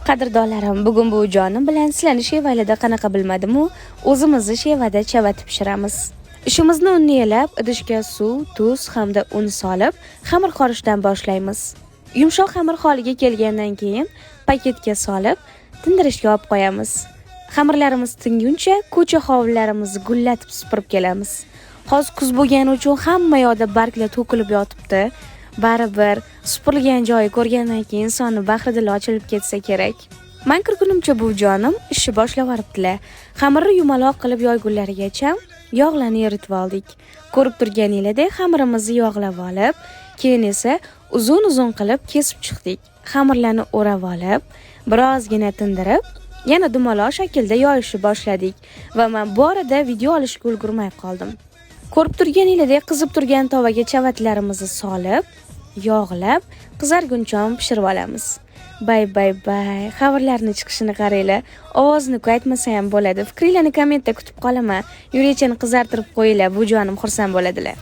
Qadrdonlarim, bugun bu jonim bilan sizlarni shevalada qanaqa bilmadim-u, o'zimizni shevada chavatib pishiramiz. Ishimizni unni yelab, idishga suv, tuz hamda un solib, xamir qorishdan boshlaymiz. Yumshoq xamir holiga kelgandan keyin paketga solib, tindirishga olib qo'yamiz. Xamirlarimiz tinguncha ko'cha hovlilarimizni gullatib supurib kelamiz. Hozir kuz bo'lgani uchun hamma yoqda barglar to'kilib yotibdi. Baribir supurilgan joyi ko'rgandan keyin insonning bahri ochilib ketsa kerak. Men kirgunimcha bu jonim ishni boshlab yuboribdilar. Xamirni yumaloq qilib yoygunlarigacha yog'larni eritib oldik. Ko'rib turganingizdek xamirimizni yog'lab olib, keyin esa uzun-uzun qilib kesib chiqdik. Xamirlarni o'rab olib, birozgina tindirib, yana dumaloq shaklda yoyishni boshladik va men bu orada video olishga ulgurmay qoldim. Ko'rib turganingizdek qizib turgan tovaga chavatlarimizni solib, yog'lab, qizarguncha pishirib olamiz. Bay. Xabarlarning chiqishini qaranglar. Ovozini aytmasa ham bo'ladi. Fikringizni kommentda kutib qolaman. Yurechani qizartirib qo'yinglar, bu jonim xursand bo'ladilar.